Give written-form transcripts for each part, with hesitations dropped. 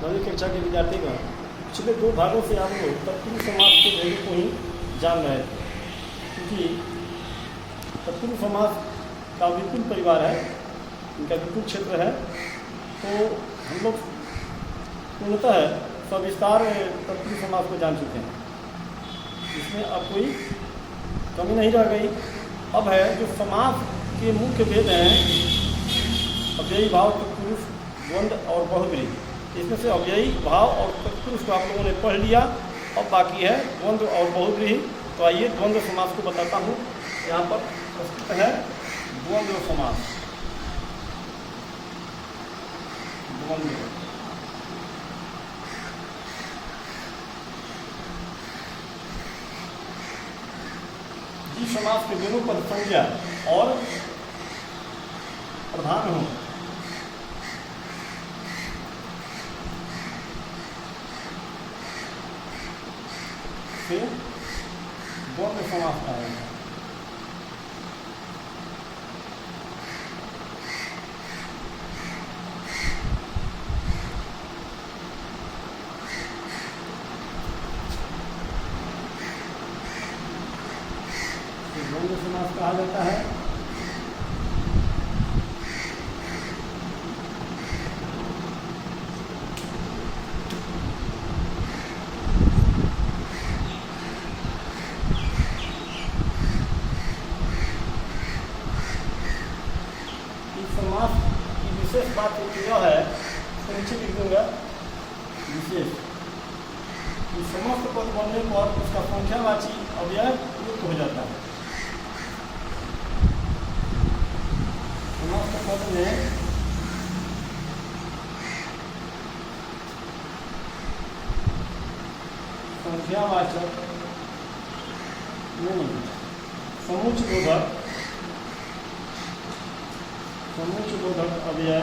नौवीं कक्षा के विद्यार्थीगण, पिछले 2 भागों से आप लोग तत्पुरुष समास के वैल्यू को ही जान रहे थे, क्योंकि तत्पुरुष समास का विपुल परिवार है, इनका विपुल क्षेत्र है। तो हम लोग पूर्णतः सविस्तार तत्पुरुष समास को जान चुके हैं, इसमें अब कोई कमी नहीं रह गई। अब है जो समास के मुख्य भेद हैं, अव्ययी भाव, तत्पुरुष, द्वंद्व और बहुब्रीहि। इसमें से अव्ययी भाव और तत्पुरुष को आप लोगों ने पढ़ लिया। अब बाकी है द्वंद्व और बहुब्रीहि। तो आइए द्वंद्व समास को बताता हूँ। यहाँ पर प्रस्तुत है द्वंद्व समास। द्वंद्व जिस समास के दोनों पद संज्ञा और प्रधान हो, से द्वंद्व समास का है। द्वंद्व समास कहा जाता है। समास की विशेष बात यह है, तो नीचे लिख दूंगा विशेष, कि समस्त पद बनने पर उसका संख्यावाची अव्यय युक्त हो जाता है। समस्त पद में संख्यावाचक नहीं, समुच्चयबोधक अव्यय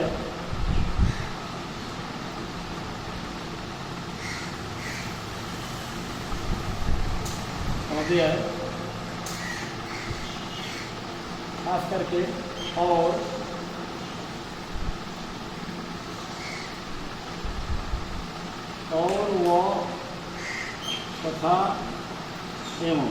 खास करके और व तथा एवं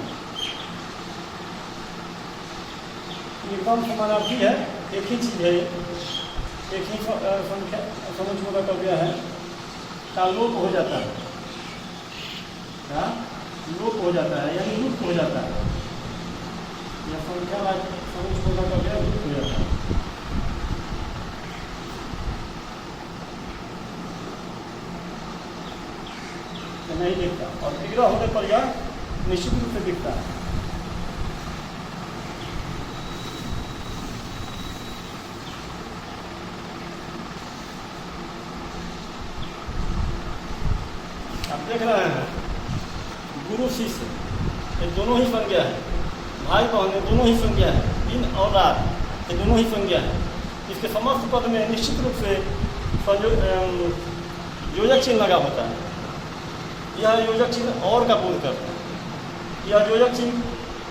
एकदम समानार्थी है, एक ही चीज़ है, एक ही संख्या समुच्चयबोधक अव्यय है का लोप हो जाता है, क्या लोप हो जाता है, यानी लुप्त हो जाता है, या संख्या समुच्चयबोधक अव्यय लुप्त हो जाता है। नहीं दिखता, और विग्रह होने पर यह निश्चित रूप से दिखता है। आप देख रहे हैं गुरु शिष्य ये दोनों ही संज्ञा है, भाई बहन ये दोनों ही संज्ञा है, दिन और रात ये दोनों ही संज्ञा है। इसके समस्त पद में निश्चित रूप से योजक चिन्ह लगा होता है। यह योजक चिन्ह और का बोध करता है। यह योजक चिन्ह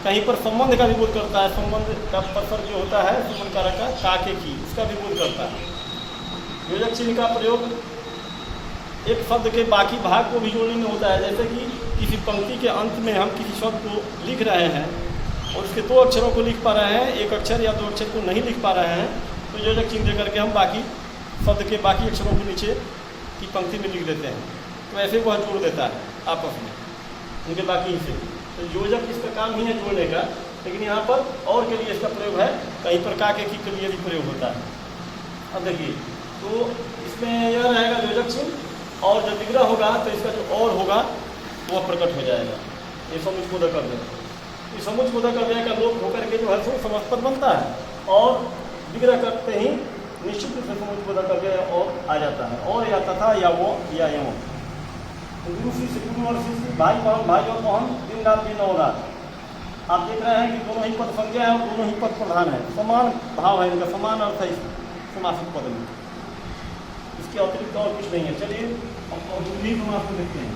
कहीं पर संबंध का भी बोध करता है, संबंध का परसर जो होता है संबंध कारक का काके की, उसका भी बोध करता है। योजक चिन्ह का प्रयोग एक शब्द के बाकी भाग को भी जोड़ने में होता है। जैसे कि किसी पंक्ति के अंत में हम किसी शब्द को लिख रहे हैं और उसके 2 अक्षरों को लिख पा रहे हैं, एक अक्षर या 2 अक्षर को नहीं लिख पा रहे हैं, तो योजक चिन्ह दे करके हम बाकी शब्द के बाकी अक्षरों को नीचे की पंक्ति में लिख देते हैं। तो ऐसे वह जोड़ देता है आपस में उनके बाकी से। तो योजक इसका काम ही है जोड़ने का, लेकिन यहाँ पर और के लिए इसका प्रयोग है, कहीं पर काके की के लिए भी प्रयोग होता है। अब देखिए, तो इसमें यह रहेगा योजक चिन्ह, और जब विग्रह होगा तो इसका जो और होगा वह प्रकट हो जाएगा। ये समुच्चयबोधक अव्यय, ये समुच्चयबोधक अव्यय का लोप होकर के जो है सो समास पद बनता है, और विग्रह करते ही निश्चित रूप से समुच्चयबोधक अव्यय और आ जाता है, और या तथा या वो या एवं। गुरु शिष्य, गुरु और शिष्य, भाई बहन, भाई और बहन, दिन रात दिन और रात। आप देख रहे हैं कि दोनों ही पद संज्ञा है और दोनों ही पद प्रधान है, समान भाव है इनका, समान अर्थ है इस समासिक पद में, इसके अतिरिक्त और कुछ नहीं है। चलिए अब बहुब्रीहि समास को देखते हैं।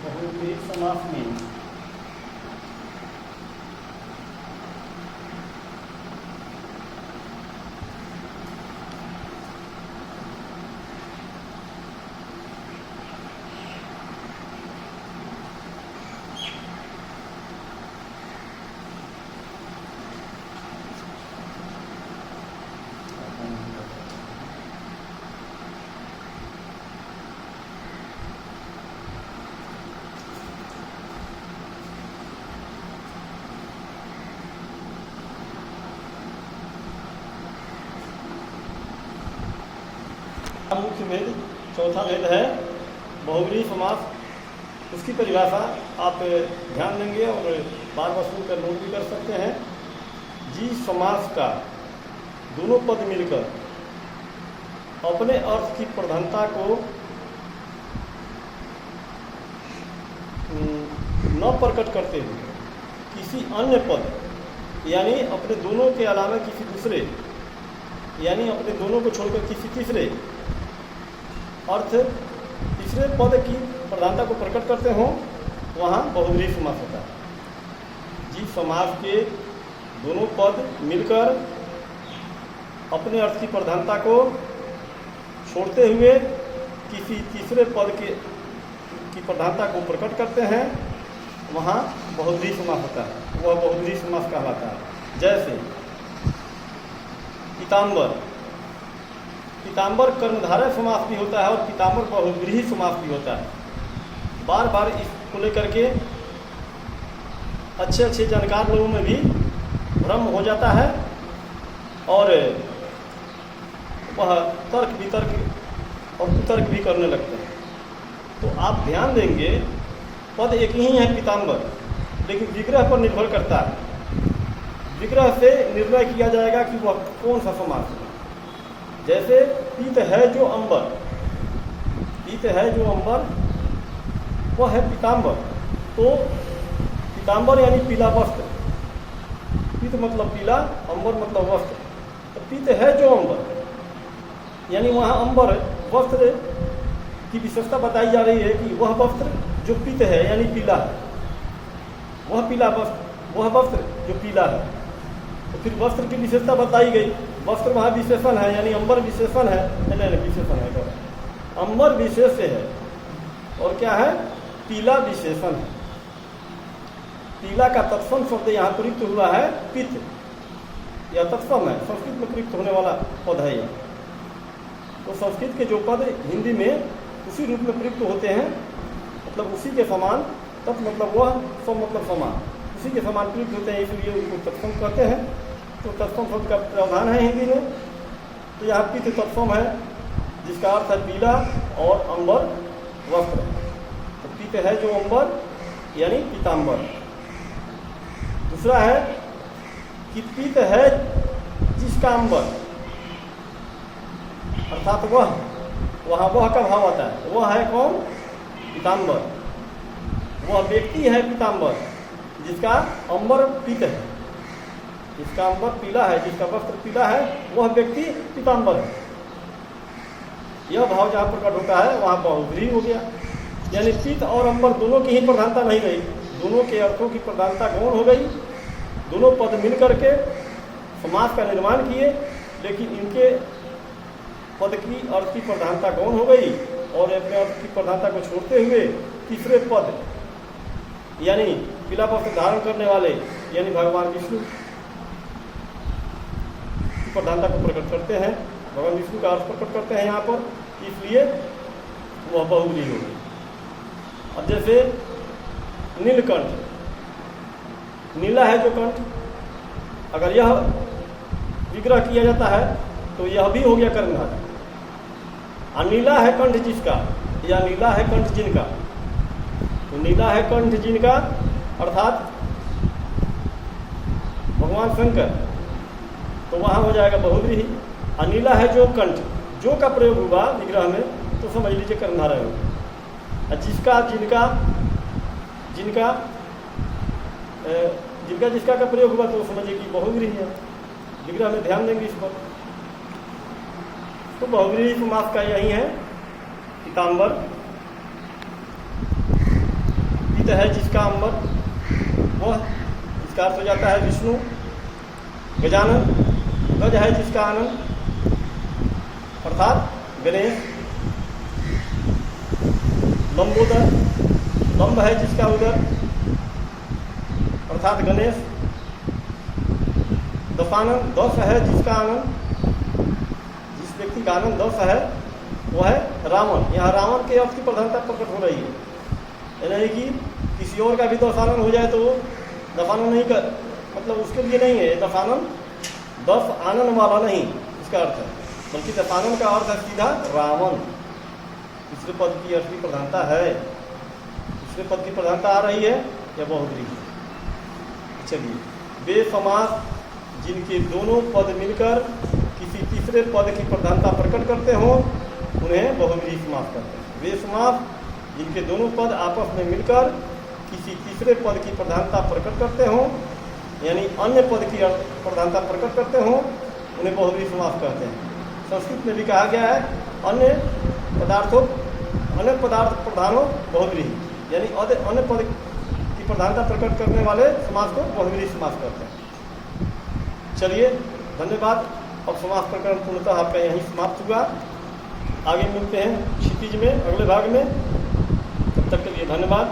बहुब्रीहि समास में मुख्य भेद, चौथा भेद है बहुव्रीहि समास। उसकी परिभाषा आप ध्यान देंगे और बार बार सुनकर नोट भी कर सकते हैं। जिस समास का दोनों पद मिलकर अपने अर्थ की प्रधानता को न प्रकट करते हुए किसी अन्य पद यानी अपने दोनों के अलावा किसी दूसरे यानी अपने दोनों को छोड़कर किसी तीसरे अर्थ तीसरे पद की प्रधानता को प्रकट करते हों, वहाँ बहुव्रीहि समास होता है। जिस समास के दोनों पद मिलकर अपने अर्थ की प्रधानता को छोड़ते हुए किसी तीसरे पद की प्रधानता को प्रकट करते हैं, वहाँ बहुव्रीहि समास होता है। वह बहुव्रीहि समास कहलाता है। जैसे पीताम्बर, पीताम्बर कर्मधारय समास भी होता है और पीताम्बर बहुव्रीहि समास भी होता है। बार बार इसको लेकर के अच्छे अच्छे जानकार लोगों में भी भ्रम हो जाता है और वह तर्क वितर्क और कुतर्क भी करने लगते हैं। तो आप ध्यान देंगे, पद एक ही है पीताम्बर, लेकिन विग्रह पर निर्भर करता है। विग्रह से निर्णय किया जाएगा कि वह कौन सा समास है। जैसे पीत है जो अंबर, पीत है जो अंबर वह है पीताम्बर। तो पीताम्बर यानी पीला वस्त्र, पीत मतलब पीला, अंबर मतलब वस्त्र। तो पीत है जो अंबर यानी वहाँ अंबर वस्त्र की विशेषता बताई जा रही है कि वह वस्त्र जो पीत है यानी पीला है, वह पीला वस्त्र, वह वस्त्र जो पीला है। तो फिर वस्त्र की विशेषता बताई गई। वस्त्र वहाँ विशेषण है यानी अंबर विशेषण है, नहीं विशेषण है, अंबर विशेष है और क्या है, पीला विशेषण है। पीला का तत्सम शब्द यहाँ प्रयुक्त हुआ है पित्त, यह तत्सम है, संस्कृत में प्रयुक्त होने वाला पद है यह। तो संस्कृत के जो पद हिंदी में उसी रूप में प्रयुक्त होते हैं, मतलब उसी के समान, तत् मतलब वह, सम मतलब समान, उसी के समान प्रयुक्त होते हैं, इसलिए उनको तत्सम कहते हैं। तो तत्सम शब्द का प्रावधान है हिंदी में। तो यहाँ पित्त तत्सम है जिसका अर्थ है पीला और अंबर वस्त्र। तो पित्त है जो अंबर यानी पीताम्बर। दूसरा है कि पित्त है जिसका अंबर, अर्थात वह, वहाँ वह का भाव आता है। वह है कौन, पीताम्बर। वह व्यक्ति है पीताम्बर जिसका अंबर पीत है, जिसका अंबर पीला है, जिसका वस्त्र पीला है, वह व्यक्ति पीताम्बर है। यह भाव जहाँ प्रकट होता है वहाँ बहुव्रीहि हो गया। यानी पीत और अंबर दोनों की ही प्रधानता नहीं रही, दोनों के अर्थों की प्रधानता गौण हो गई। दोनों पद मिल करके समास का निर्माण किए, लेकिन इनके पद की अर्थ की प्रधानता गौण हो गई और अपने अर्थ की प्रधानता को छोड़ते हुए तीसरे पद यानी पीला वस्त्र धारण करने वाले यानी भगवान विष्णु की प्रधानता को प्रकट करते हैं, भगवान विष्णु का अर्थ प्रकट करते हैं यहाँ पर, इसलिए वह बहुव्रीहि हो गई। अब जैसे नीलकंठ, नीला है जो कंठ, अगर यह विग्रह किया जाता है तो यह भी हो गया कर्मधारय। नीला है कंठ जिसका या नीला है कंठ जिनका, तो नीला है कंठ जिनका अर्थात भगवान शंकर, तो वहाँ हो जाएगा बहुव्रीहि। नीला है जो कंठ, जो का प्रयोग हुआ विग्रह में तो समझ लीजिए कर्मधारय होगा। जिसका जिनका जिनका जिनका जिसका का प्रयोग हुआ तो समझिए कि बहुव्रीहि है। विग्रह में ध्यान देंगे इस पर। तो बहुव्रीहि समास का यही है, पीताम्बर, पीत है जिसका अंबर, वह इसका अर्थ हो जाता है विष्णु। गजानन, गज है जिसका आनंद अर्थात गणेश। लंबोदर, लंब है जिसका उदर अर्थात गणेश। दशानन, दश है जिसका आनंद, जिस व्यक्ति का आनंद दश है वो है रावण। यहाँ रावण के अर्थ की प्रधानता प्रकट हो रही है, यानी कि किसी और का भी दशानन हो जाए तो वो दशानन नहीं कर, मतलब उसके लिए नहीं है दशानन, दस आनंद वाला नहीं, इसका अर्थ है। बल्कि दशानन का अर्थ है सीधा रावण। तीसरे पद की असली प्रधानता है, तीसरे पद की प्रधानता आ रही है या बहुब्रीहि। चलिए, वे समास जिनके दोनों पद मिलकर किसी तीसरे पद की प्रधानता प्रकट करते हों उन्हें बहुब्रीहि समास कहते हैं। वे समास जिनके दोनों पद आपस में मिलकर किसी तीसरे पद की प्रधानता प्रकट करते हों, यानी अन्य पद की प्रधानता प्रकट करते हों, उन्हें बहुब्रीहि समास कहते हैं। संस्कृत में भी कहा गया है अन्य पदार्थ प्रधानो बहुब्रीहि, यानी अन्य पद की प्रधानता प्रकट करने वाले समास को बहुब्रीहि समास कहते हैं। चलिए, धन्यवाद। अब समास प्रकरण पूर्णतः आपका यहीं समाप्त हुआ। आगे मिलते हैं क्षितिज में, अगले भाग में। तब तक के लिए धन्यवाद।